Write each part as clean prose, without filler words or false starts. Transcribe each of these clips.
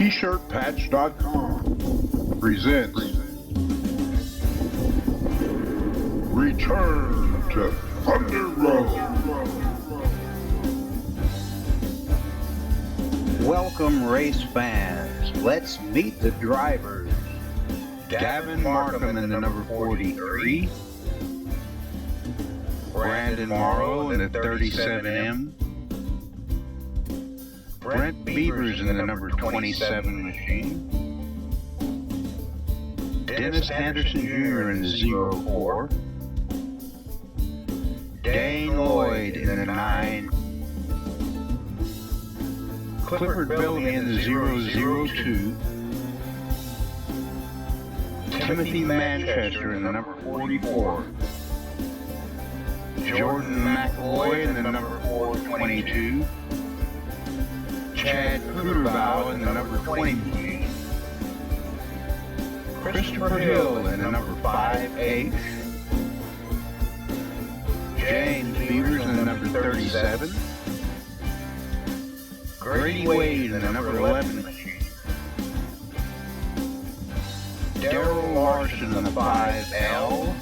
T-shirtpatch.com presents Return to Thunder Road. Welcome, race fans. Let's meet the drivers. Gavin Markham in the number 43. Brandon Morrow in the 37M. Brent Beavers in the number 27 machine. Dennis Anderson Jr. in the 04. Dane Lloyd in the 9. Clifford Bellamy in the 002. Timothy Manchester in the number 44. Jordan McElroy in the number 422. Chad Cooterbow in the number 20 machine. Christopher Hill in the number 5H. James Beavers in the number 37. Grady Wade in the number 11 machine. Darrell Larson in the 5L.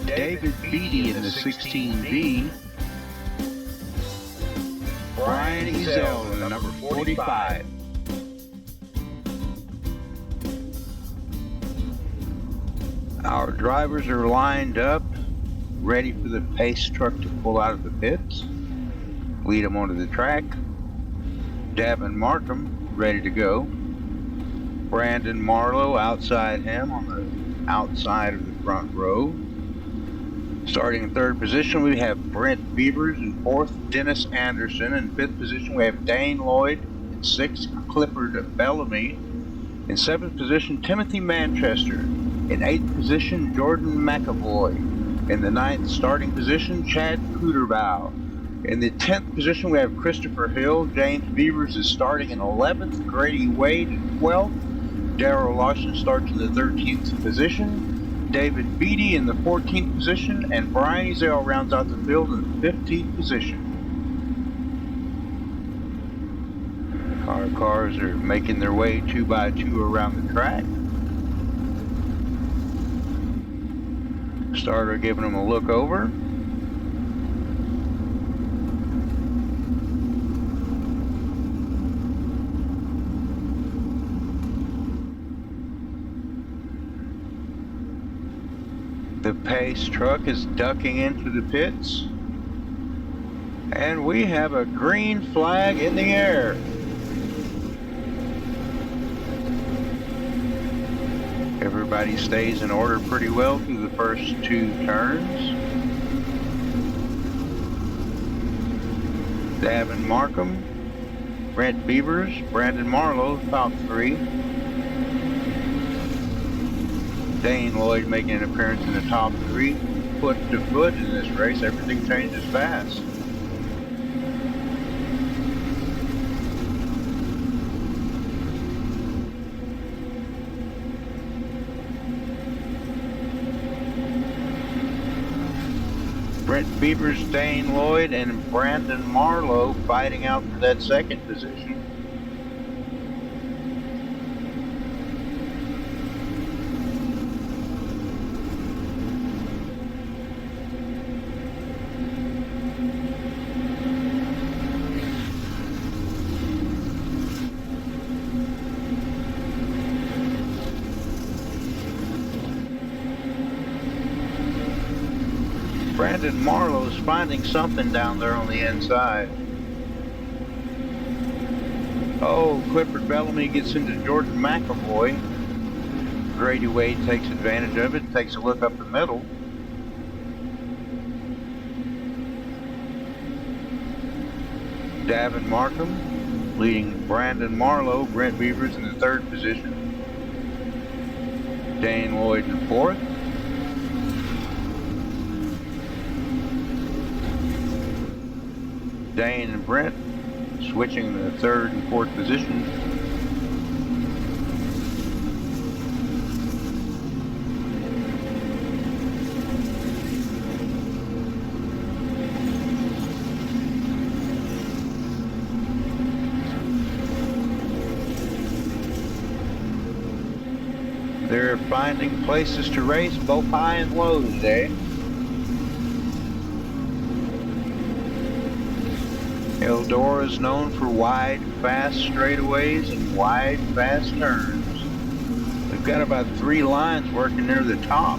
David Beatty in the 16B. Brian Ezel in the number 45. Our drivers are lined up, ready for the pace truck to pull out of the pits, lead them onto the track. Gavin Markham ready to go. Brandon Marlowe outside him on the outside of the front row. Starting in third position, we have Brent Beavers. In fourth, Dennis Anderson. In fifth position, we have Dane Lloyd. In sixth, Clifford Bellamy. In seventh position, Timothy Manchester. In eighth position, Jordan McEvoy. In the ninth starting position, Chad Cooterbow. In the 10th position, we have Christopher Hill. James Beavers is starting in 11th. Grady Wade in 12th. Darrell Larson starts in the 13th position. David Beatty in the 14th position, and Brian Ezel rounds out the field in the 15th position. Our cars are making their way 2 by 2 around the track. Starter giving them a look over. The pace truck is ducking into the pits, and we have a green flag in the air. Everybody stays in order pretty well through the first 2 turns. Gavin Markham, Brent Beavers, Brandon Marlowe, top 3. Dane Lloyd making an appearance in the top 3. Foot to foot in this race, everything changes fast. Brent Beavers, Dane Lloyd, and Brandon Marlowe fighting out for that second position. Brandon Marlowe's finding something down there on the inside. Oh, Clifford Bellamy gets into Jordan McEvoy. Grady Wade takes advantage of it, takes a look up the middle. Gavin Markham leading Brandon Marlowe, Brent Beavers in the 3rd position. Dane Lloyd in 4th. Dane and Brent switching the third and fourth position. They're finding places to race both high and low today. Eldora is known for wide, fast straightaways and wide, fast turns. We've got about 3 lines working near the top.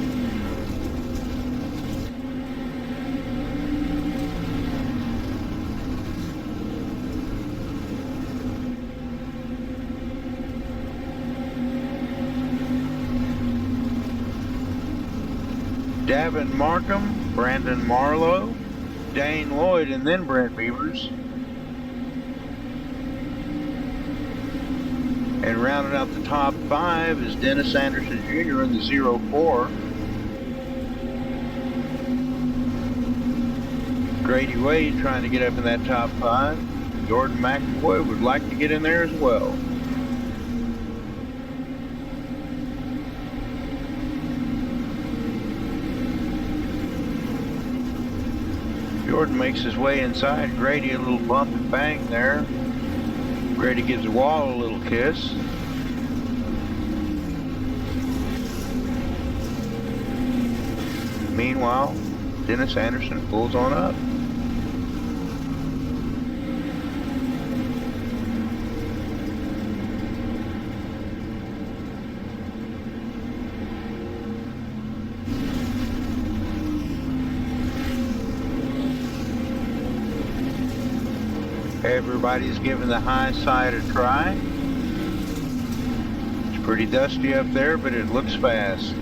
Davin Markham, Brandon Marlowe, Dane Lloyd, and then Brent Beavers. And rounding out the top 5 is Dennis Anderson Jr. in the 04. Grady Wade trying to get up in that top 5. Jordan McAvoy would like to get in there as well. Jordan makes his way inside. Grady a little bump and bang there. Grady gives the wall a little kiss. Meanwhile, Dennis Anderson pulls on up. Everybody's giving the high side a try. It's pretty dusty up there, but it looks fast.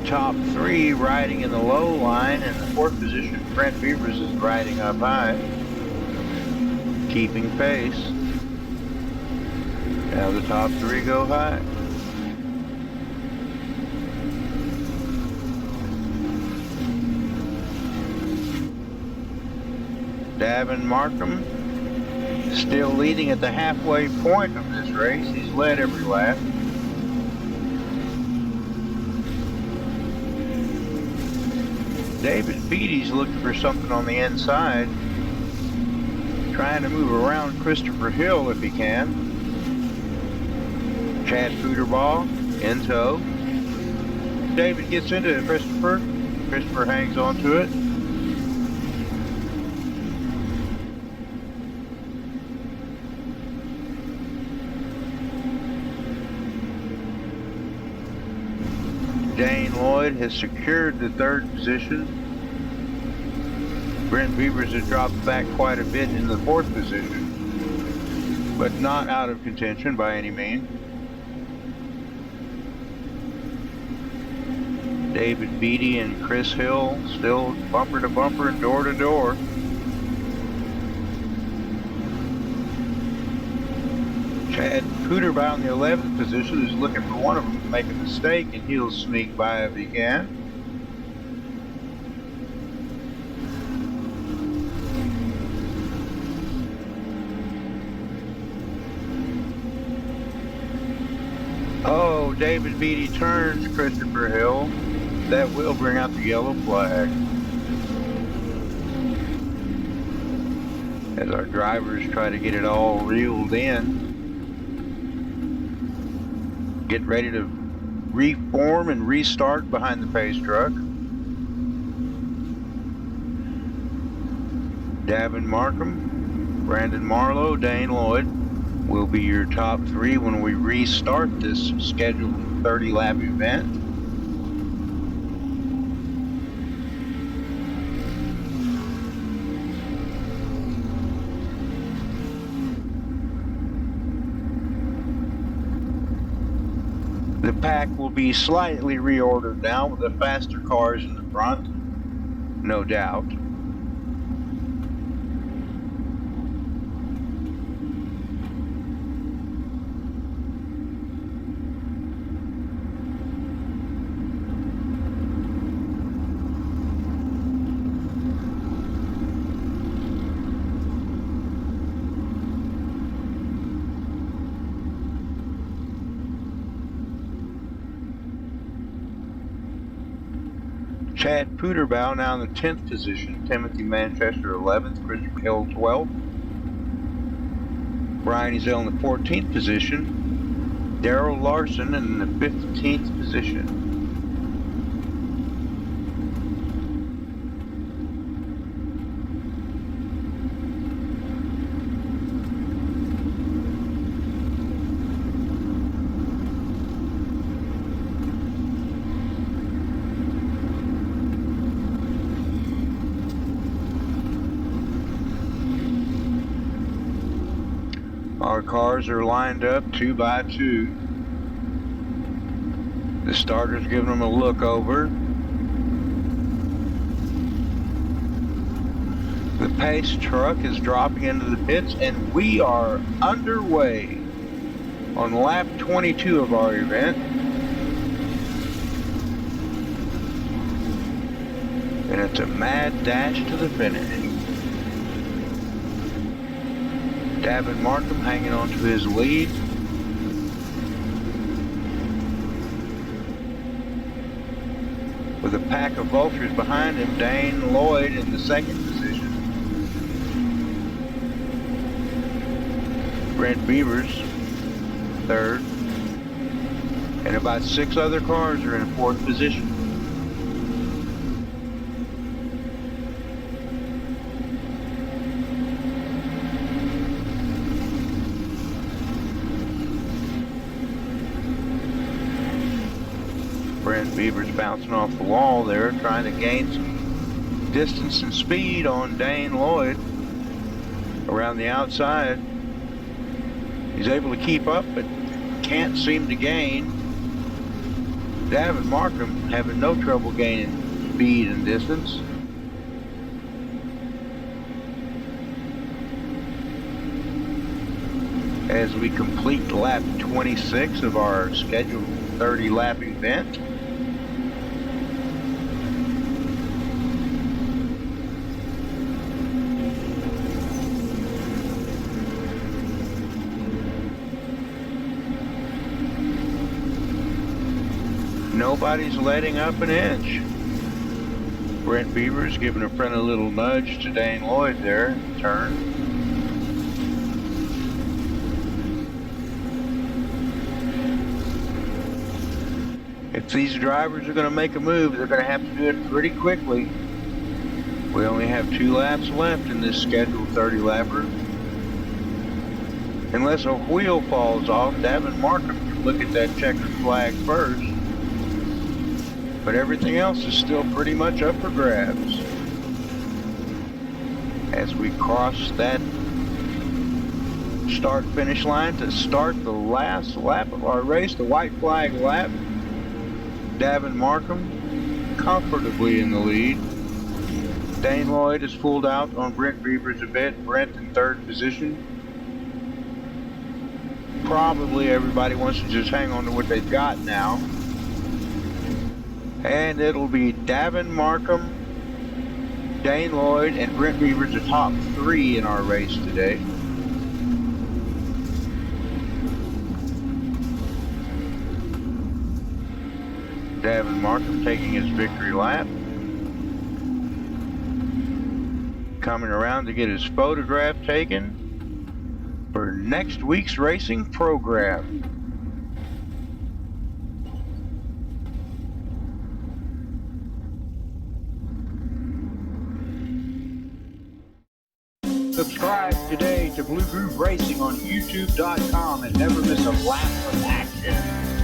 Top 3 riding in the low line, and the 4th position, Brent Beavers, is riding up high, keeping pace. Now the top 3 go high. Davin Markham still leading at the halfway point of this race. He's led every lap. David Beatty's looking for something on the inside, trying to move around Christopher Hill if he can. Chad Footerball in tow. David gets into Christopher. Christopher hangs on to it. Dane Lloyd has secured the 3rd position. Brent Beavers has dropped back quite a bit in the 4th position, but not out of contention by any means. David Beatty and Chris Hill still bumper to bumper and door to door. Chad Footerball in the 11th position is looking for one of them to make a mistake, and he'll sneak by if he can. Oh, David Beatty turns Christopher Hill. That will bring out the yellow flag. As our drivers try to get it all reeled in. Get ready to reform and restart behind the pace truck. Davin Markham, Brandon Marlowe, Dane Lloyd will be your top 3 when we restart this scheduled 30-lap event. The pack will be slightly reordered now with the faster cars in the front, no doubt. Chad Puderbaugh now in the 10th position. Timothy Manchester 11th. Christopher Hill 12th. Brian Ezel in the 14th position. Darrell Larson in the 15th position. Our cars are lined up 2 by 2. The starter's giving them a look over. The pace truck is dropping into the pits, and we are underway on lap 22 of our event. And it's a mad dash to the finish. Davin Markham hanging on to his lead. With a pack of vultures behind him, Dane Lloyd in the 2nd position. Brent Beavers, 3rd. And about 6 other cars are in 4th position. Brent Beavers bouncing off the wall there, trying to gain some distance and speed on Dane Lloyd around the outside. He's able to keep up, but can't seem to gain. Davin Markham having no trouble gaining speed and distance. As we complete lap 26 of our scheduled 30-lap event. Nobody's letting up an inch. Brent Beavers giving a friendly little nudge to Dane Lloyd there in the turn. If these drivers are going to make a move, they're going to have to do it pretty quickly. We only have 2 laps left in this scheduled 30-lapper. Unless a wheel falls off, Davin Markham can look at that checkered flag first. But everything else is still pretty much up for grabs. As we cross that start-finish line to start the last lap of our race, the white flag lap, Davin Markham comfortably in the lead. Dane Lloyd is pulled out on Brent Beavers a bit. Brent in 3rd position. Probably everybody wants to just hang on to what they've got now. And it'll be Davin Markham, Dane Lloyd, and Brent Beavers, the top 3 in our race today. Davin Markham taking his victory lap. Coming around to get his photograph taken for next week's racing program. Subscribe today to Blue Groove Racing on YouTube.com and never miss a lap of action.